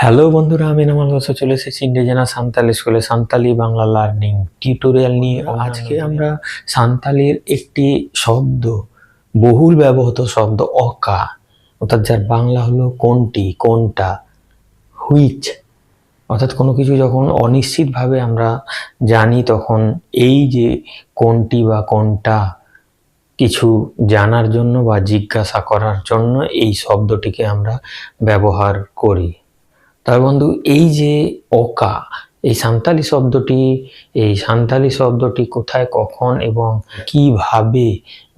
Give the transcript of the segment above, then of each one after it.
Hello বন্ধুরা, আমি নামাল হোসেন চলে এসেছি ইন্ডিজেনা সান্তালি স্কুলে সান্তালি বাংলা লার্নিং টিউটোরিয়াল নিয়ে। আজকে আমরা সান্তালির একটি শব্দ, বহুল ব্যবহৃত শব্দ অকা, অর্থাৎ যার বাংলা হলো কোনটি, কোনটা, হুইচ, অর্থাৎ কোনো কিছু যখন অনিশ্চিতভাবে আমরা জানি তখন এই যে কোনটি বা কোনটা কিছু জানার জন্য বা জিজ্ঞাসা করার জন্য এই শব্দটিকে আমরা ব্যবহার করি। তার বন্ধু, এই যে অকা, এই সান্তালি শব্দটি কোথায়, কখন এবং কিভাবে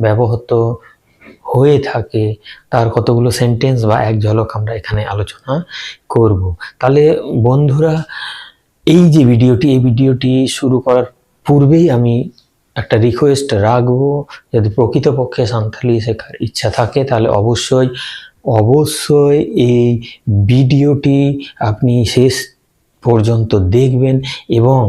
ব্যবহৃত হয়ে থাকে তার কতগুলো সেন্টেন্স বা এক ঝলক আমরা এখানে আলোচনা করব। তাহলে বন্ধুরা, এই ভিডিওটি শুরু করার পূর্বেই আমি একটা রিকোয়েস্ট রাখবো, যদি প্রকৃতপক্ষে সান্তালি শেখার ইচ্ছা থাকে তাহলে অবশ্যই এই ভিডিওটি আপনি শেষ পর্যন্ত দেখবেন এবং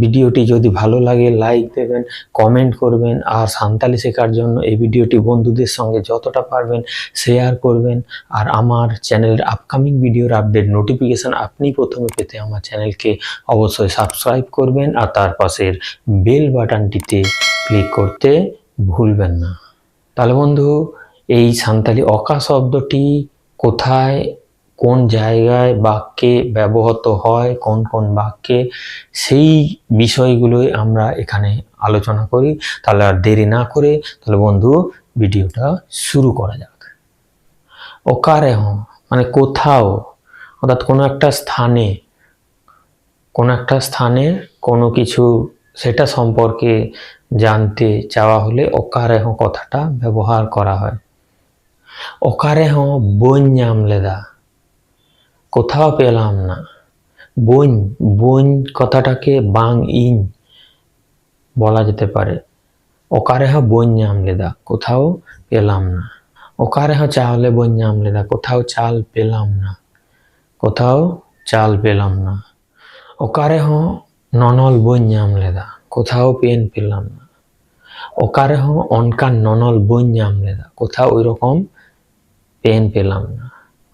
ভিডিওটি যদি ভালো লাগে লাইক দেবেন, কমেন্ট করবেন, আর সান্তালি শেখার জন্য এই ভিডিওটি বন্ধুদের সঙ্গে যতটা পারবেন শেয়ার করবেন। আর আমার চ্যানেলের আপকামিং ভিডিওর আপডেট নোটিফিকেশান আপনি প্রথমে পেতে আমার চ্যানেলকে অবশ্যই সাবস্ক্রাইব করবেন আর তার পাশের বেল বাটনটিতে ক্লিক করতে ভুলবেন না। তাহলে বন্ধু, এই সান্তালি অকা শব্দটি কোথায়, কোন জায়গায় বাক্যে ব্যবহৃত হয়, কোন কোন বাক্যে, সেই বিষয়গুলোই আমরা এখানে আলোচনা করি। তাহলে আর দেরি না করে তাহলে বন্ধু ভিডিওটা শুরু করা যাক। অকারেহ মানে কোথাও, অর্থাৎ কোনো একটা স্থানে কোনো কিছু সেটা সম্পর্কে জানতে চাওয়া হলে অকারেহ কথাটা ব্যবহার করা হয়। অকারেহ বইন নামলেদা, কোথাও পেলাম না। বইন কথাটাকে বাং ইন বলা যেতে পারে। অকারেহ বইন নামলেদা, কোথাও পেলাম না। অকারেহ চাহলে বইন নামলেদা, কোথাও চাল পেলাম না, কোথাও চাল পেলাম না। অকারেহ ননল বইন নামলেদা, কোথাও পেন পেলাম না। অকারেহ অনকান ননল বইন নামলেদা, কোথাও ওই রকম পেন পেলাম না।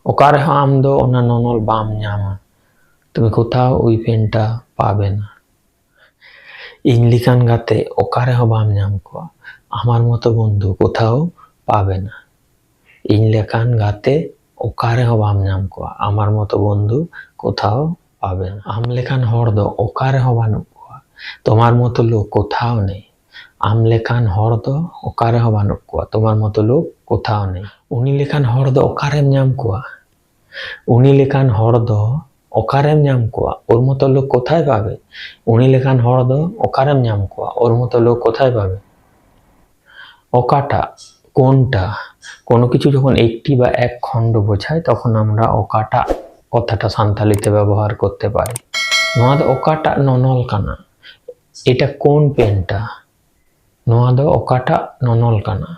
অকারেহ আমদো ওনা ননল বাম নামা, তুমি কোথাও ওই পেনটা পাবে না। ইংলিকান গাতে অকারেহ বাম নাম কোয়া, আমার মতো বন্ধু কোথাও পাবে না। ইংলিকান গাতে অকারেহ বাম নাম কোয়া, আমার মতো বন্ধু কোথাও পাবে না। আমলেখান হর্দ অকারেহ বানুক কোয়া, তোমার মতো লোক কোথাও নেই। আমলেখান হর্দ অকারেহ বানুক কোয়া, তোমার মতো লোক কোথাও নেই। উনি লেখান হর্দ অকারেম নাম কোয়া, উনি লেখান হর্দ অকারেম নাম কোয়া, ওর মতো লোক কোথায় পাবে। উনি লেখান হর্দ অকারেম নাম কোয়া, ওর মতো লোক কোথায় পাবে। অকাটা কোনটা, কোনো কিছু যখন একটি বা এক খণ্ড বোঝায় তখন আমরা অকাটা কথাটা সান্তালিতে ব্যবহার করতে পারি। নোয়াদ অকাটা ননল কানা, এটা কোন পেনটা। নোয়াদ অকাটা ননল কানা,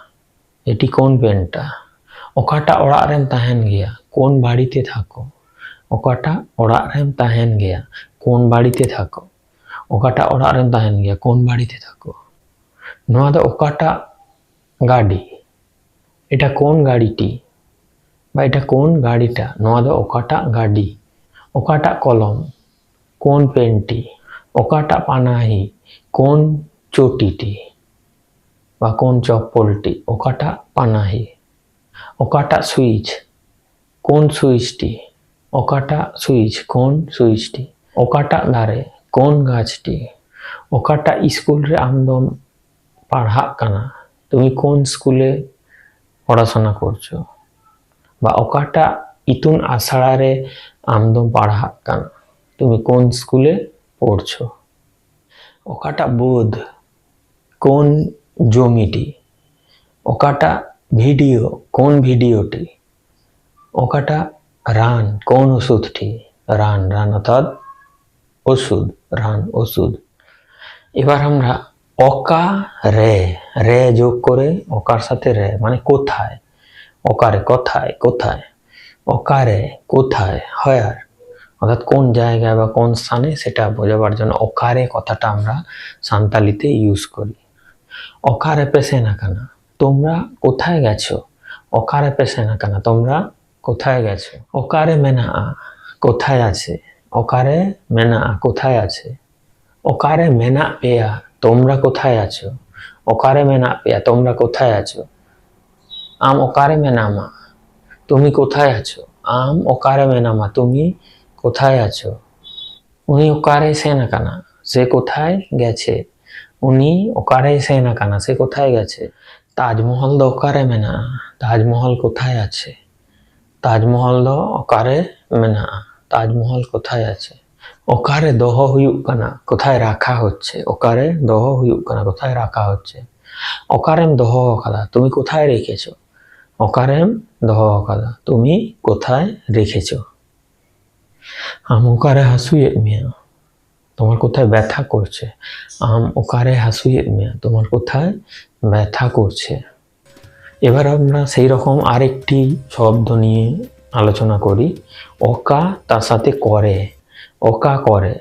এটি কোন পেনটা। অকাটা ওড়াগ রেম তাহেন গিয়া, কোন বাড়িতে থাকো। অকাটা ওড়াগ রেম তাহেন গিয়া, কোন বাড়িতে থাকো। অকাটা ওড়াগ রেম তাহেন গিয়া, কোন বাড়িতে থাকো। নোয়াদ অকাটা গাড়ি, এটা কোন গাড়িটি বা এটা কোন গাড়িটা। নোয়াদ অকাটা গাড়ি। অকাটা কলম, কোন পেনটি। অকাটা পানাহি, কোন চটিটি বা কোন চপ্পলটি। অকাটা পানাহি। অকাটা সুইচ, কোন সুইচটি। অকাটা সুইচ, কোন সুইচটি। অকাটা দারে, কোন গাছটি। অকাটা স্কুল রে আমদম পাড়হাগ কানা, তুমি কোন স্কুলে পড়াশোনা করছো। বা অকাটা ইতুন আশড়া রে আমদম পাড়হাগ কানা, তুমি কোন স্কুলে পড়ছো। অকাটা বোধ, কোন জমিটি। অকাটা ভিডিও, কোন ভিডিওটি। অকাটা রান, কোন ওষুধটি। রান অর্থাৎ ওষুধ, রান ওষুধ। এবার আমরা অকা রে যোগ করে অকার সাথে রে মানে কোথায়। অকারে কোথায়, কোথায়। অকারে কোথায়, হায়ার, অর্থাৎ কোন জায়গায় বা কোন স্থানে সেটা বোঝাবার জন্য অকারে কথাটা আমরা সান্তালিতে ইউজ করি। অকারে পেছে না কানা, তোমরা কোথায় গেছো। অকারে পেছে না কানা, তোমরা কোথায় গেছো। অকারে মেনা আ, কোথায় আছে? ওকারে মেনা কোথায় আছে? ওকারে মেনা পেয়া তোমরা কোথায় আছো? ওকারে মেনা পেয়া তোমরা কোথায় আছো? আম ওকারে মেনামা তুমি কোথায় আছো? আম ওকারে মেনামা তুমি কোথায় আছো? উনি ওকারে সেনা কানা সে কোথায় গেছে? উনি ওকারে সেনা কানা সে কোথায় গেছে? তাজমহল দো ওকারে মেনা তাজমহল কোথায় আছে? তাজমহল দো ওকারে মেনা তাজমহল কোথায় আছে? ওকারে দহ হুয়ুগ কানা কোথায় রাখা হচ্ছে? ওকারে দহ হুয়ুগ কানা কোথায় রাখা হচ্ছে? ওকারেম দহ কাদা তুমি কোথায় রেখেছো? ওকারেম দহ কাদা তুমি কোথায় রেখেছো? আম ওকারে হাসুয়েদ মিয়া তোমার কোথায় ব্যথা করছে? আম ওকারে হাসুয়েদ মিয়া তোমার কোথায় ব্যথা করছে? এবার আমরা সেই রকম আরেকটি শব্দ নিয়ে আলোচনা করি। ওকা তার সাথে করে। ওকা করে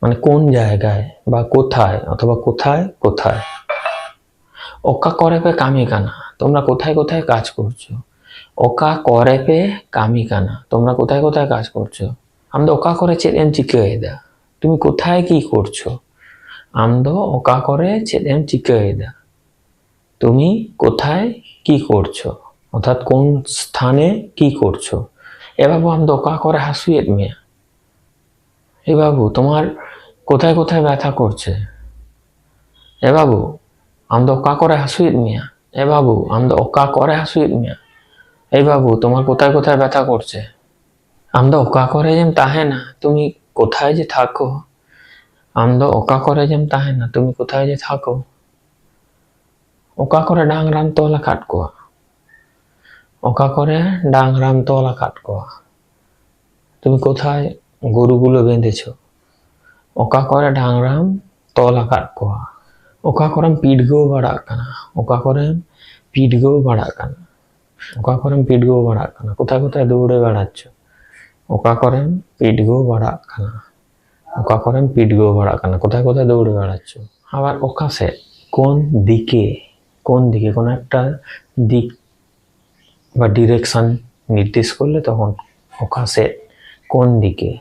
মানে কোন জায়গায় বা কোথায়, অথবা কোথায় কোথায়। ওকা করে পে কামি কানা তোমরা কোথায় কোথায় কাজ করছো? ওকা করে পে কামি কানা তোমরা কোথায় কোথায় কাজ করছো? আমদো ওকা করে চেদ এম চিকায়েদা তুমি কোথায় কি করছো? আমদো ওকা করে চেদ এম চিকায়েদা তুমি কোথায় কি করছো, অর্থাৎ কোন স্থানে কি করছো। এ বাবু আমদো ওকা করে হাসুয়েদ মিয়া এ বাবু তোমার কোথায় কোথায় ব্যথা করছে? এ বাবু আমদো ওকা করে হাসুয়েদ মিয়া এ বাবু আমদো ওকা করে হাসুয়েদ মিয়া এই বাবু তোমার কোথায় কোথায় ব্যথা করছে? আমদো ওকা করে যেম তাহে না তুমি কোথায় যে থাকো? আমদো ওকা করে যেম তাহে না তুমি কোথায় যে থাকো? ওকা করে ডাংরাম তোলা কাট কোয়া ওকা করে ডাংরাম তোলা কাট কোয়া তুমি কোথায় গরুগুলো বেঁধেছো? ওকা করে ডাংরাম তোলা কাট কোয়া ওকা করেম পিডগো বাড়াক কানা ওকা করেম পিডগো বাড়াক কানা ওকা করেম পিডগো বাড়াক কানা কোথায় কোথায় দৌড়ে বেড়াচ্ছ? ওকা করেম পিডগো বাড়াক কানা ওকা করেম পিডগো বাড়াক কানা কোথায় কোথায় দৌড়ে বেড়াচ্ছ? আবার ওকা সে কোন দিকে, কোন দিকে কোনো একটা দিক বা ডিরেকশন নির্দেশ করলে তখন ওকা সে কোন দিকে।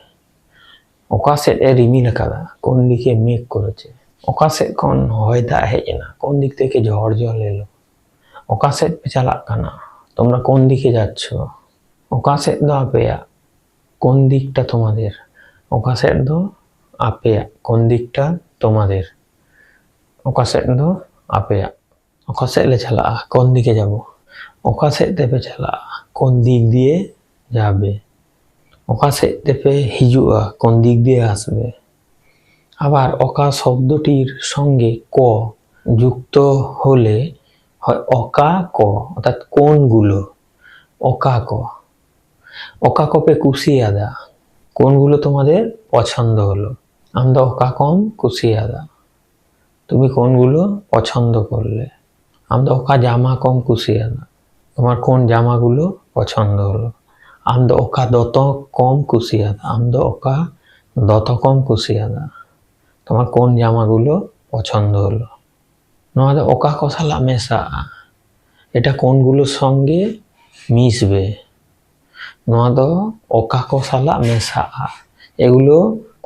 ওকা সে এ রিমিল কাদা কোন দিকে মেঘ করেছে? ওকা সে কোন হয়দা হেজ না কোন দিক থেকে ঝড় জল এলো? ওকা সে পে চালাক কানা তোমরা কোন দিকে যাচ্ছ? ওকা সে দো আপেয়া কোন দিকটা তোমাদের? ওকা সে দো আপেয়া কোন দিকটা তোমাদের? ওকা সে দো আপেয়া ওকা সে লে চালা কোন দিকে যাব? ওকা সে তেপে চালা কোন দিক দিয়ে যাবে? ওকা সে তেপে হিজুয়া কোন দিক দিয়ে আসবে? আবার ওকা শব্দটির সঙ্গে ক যুক্ত হলে হয় ওকা ক, অর্থাৎ কোনগুলো। ওকা ক ওকা কপে কুশিয়াদা কোনগুলো তোমাদের পছন্দ হলো? আমরা ওকা কম কুশিয়াদা তুমি কোনগুলো পছন্দ করলে? আমরা ওকা জামা কম কুশিয়াদা তোমার কোন জামাগুলো পছন্দ হলো? আমরা ওকা দত কম কুশিয়াদা আমরা ওকা দত কম কুশিয়াদা তোমার কোন জামাগুলো পছন্দ হলো? নয় ওকা কষালা মেশা এটা কোনগুলোর সঙ্গে মিশবে? নয় ওকা কষালা মেশা এগুলো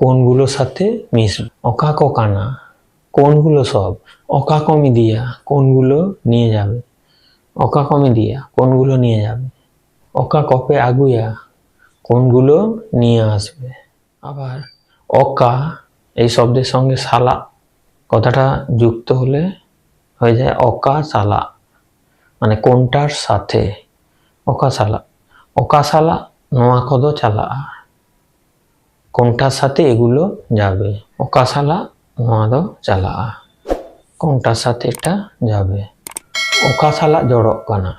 কোনগুলোর সাথে মিশবে? ওকা কোকানা কোনগুলো সব? ওকা কমি দিয়া কোনগুলো নিয়ে যাবে? ওকা কমি দিয়া কোনগুলো নিয়ে যাবে? ওকা কপে আগুয়া কোনগুলো নিয়ে আসবে? আবার ওকা এই শব্দের সঙ্গে সালা কথাটা যুক্ত হলে হয়ে যায় ওকা সালা মানে কোনটার সাথে। ওকা সালা নোয়া কদ চালা কোনটার সাথে এগুলো যাবে? ওকা সালা নোয়া দ চালা কোনটার সাথে এটা যাবে? ওকা সালা জড়ক কানা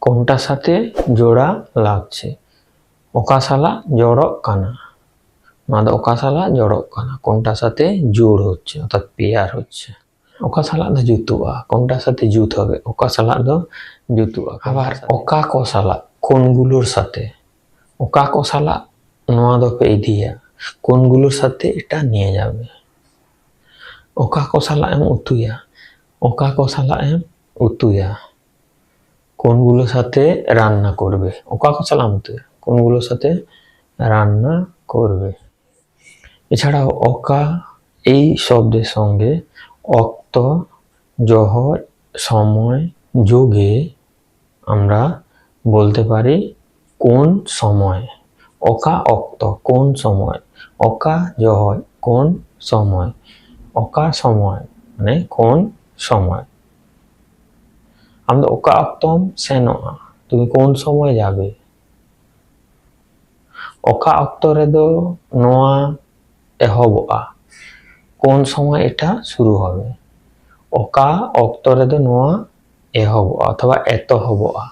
কোনটার সাথে জোড়া লাগছে? ওকা সালা জড়ক কানা নোয়া দ ওকা সালা জড়ক কানা কোনটার সাথে জোড় হচ্ছে অর্থাৎ পেয়ার হচ্ছে। ওকা সালা দ জুতুয়া কোনটার সাথে জুত হবে? ওকা সালা দ জুতুয়া। আবার ওকা কসালা কোনগুলোর সাথে? ওকা কসালা নোয়া দ পে দিয়া কোনগুলোর সাথে এটা নিয়ে যাবে? ওকা কসালা এম উতুয়া ওকা কসালা এম উতুয়া কোনগুলোর সাথে রান্না করবে? ওকা কসালা উতুয়া কোনগুলোর সাথে রান্না করবে। এছাড়াও অকা এই শব্দের সঙ্গে অক্ত, জহর, সময় যোগে আমরা বলতে পারি কোন সময়। অকা অক্ত কোন সময়, অকা জহর কোন সময়, অকা সময় মানে কোন সময়। আমরা অকা অক্তম সেনোয়া, তুমি কোন সময় যাবে। অকা অক্তরে দো নোয়া এহবআ, কোন সময় এটা শুরু হবে। অকা অক্তরে দো নোয়া এহবআ অথবা এতহবআ,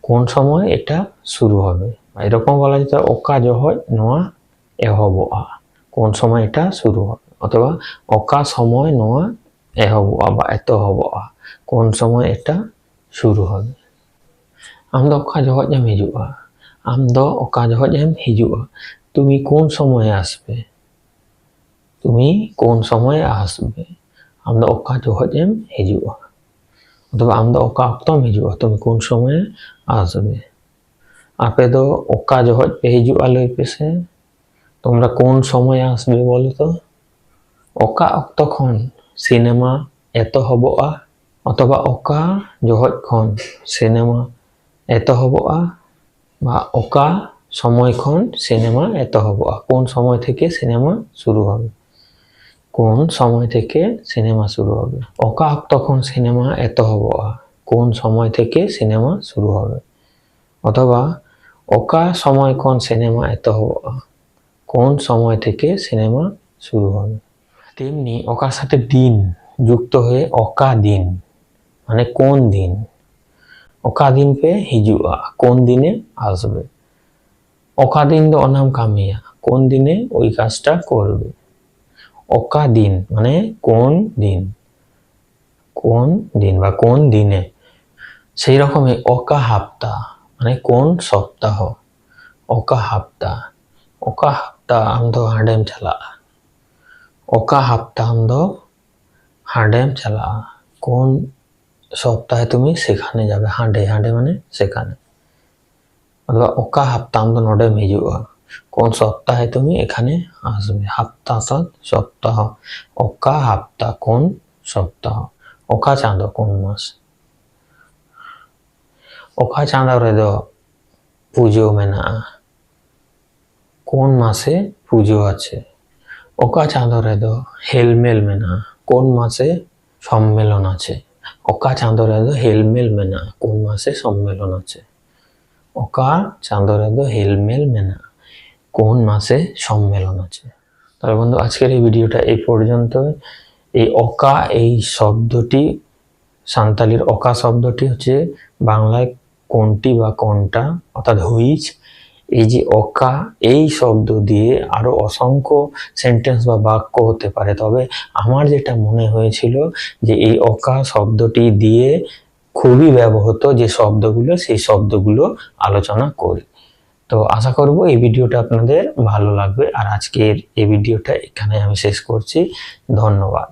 কোন সময় এটা শুরু হবে। এরকম বলা যেত অকা জহর নোয়া এহবআ, কোন সময় এটা শুরু হবে। অথবা অকা সময় নোয়া এহবআ বা এতহবআ, কোন সময় এটা শুরু হবে। আমদো অকা জহর এম হিজুগা, আমদো অকা জহর এম হিজুগা, তুমি কোন সময়ে আসবে। তুমি কোন সময়ে আসবে। আমদো অকা জহর এম হিজুগা অথবা আমদো অকা অক্তম হিজুগা, তুমি কোন সময়ে আসবে। আপে দো অকা জহর পে হিজুগা লই পেছে, তোমরা কোন সময়ে আসবে বলো তো। অকা অক্ত খন সিনেমা এতহবআ অথবা অকা জহর খন সিনেমা এতহবআ বা অকা সময় খন সিনেমা এতহবআ, কোন সময় থেকে সিনেমা শুরু হবে। কোন সময় থেকে সিনেমা শুরু হবে। অকা অক্ত খন সিনেমা এতহবআ, কোন সময় থেকে সিনেমা শুরু হবে। অথবা অকা সময় খন সিনেমা এতহবআ, কোন সময় থেকে সিনেমা শুরু হবে। তেমনি অকার সাথে দিন যুক্ত হয়ে অকা দিন মানে কোন দিন। অকা দিন পে হিজুগা, কোন দিনে আসবে। অকা দিন দো অনাম কামিয়া, কোন দিনে ওই কাজটা করবে। অকা দিন মানে কোন দিন, কোন দিন বা কোন দিনে। সেই রকমই অকা হাপ্তা মানে কোন সপ্তাহ। অকা হাপ্তা, অকা হাপ্তা আমদো হাঁডেম চালাগা, অকা হাপ্তা আমদো হাঁডেম চালাগা, কোন সপ্তাহে তুমি সেখানে যাবে। হাঁডে হাঁডে মানে সেখানে। অথবা অকা হাপ্তা আমদো নডেম হিজুগা, কোন সপ্তাহে তুমি এখানে আসবে। হাপ্তা অর্থাৎ সপ্তাহ, অকা হাপ্তা কোন সপ্তাহ। অকা চাঁদো কোন মাস। অকা চাঁদো রেদো পুজো মেনাগা, কোন মাসে পুজো আছে। অকা চাঁদো রেদো হেলমেল মেনাগা, কোন মাসে সম্মেলন আছে। অকা চাঁদো রেদো হেলমেল মেনাগা, কোন মাসে সম্মেলন আছে। অকা চাঁদো রেদো হেলমেল মেনাগা, কোন মাসে সম্মেলন আছে। তাহলে বন্ধু আজকের এই ভিডিওটা এই পর্যন্ত। এই অকা এই শব্দটি সান্তালির অকা শব্দটি হচ্ছে বাংলায় কোনটি বা কোনটা অর্থাৎ হুইচ। এই যে অকা এই শব্দ দিয়ে আরো অসংখ্য সেন্টেন্স বা বাক্য হতে পারে, তবে আমার যেটা মনে হয়েছিল যে এই অকা শব্দটি দিয়ে খুবই ব্যবহৃত যে শব্দগুলো সেই শব্দগুলো আলোচনা করি। তো আশা করব এই ভিডিওটা আপনাদের ভালো লাগবে। আর আজকের এই ভিডিওটা এখানে আমি শেষ করছি। ধন্যবাদ।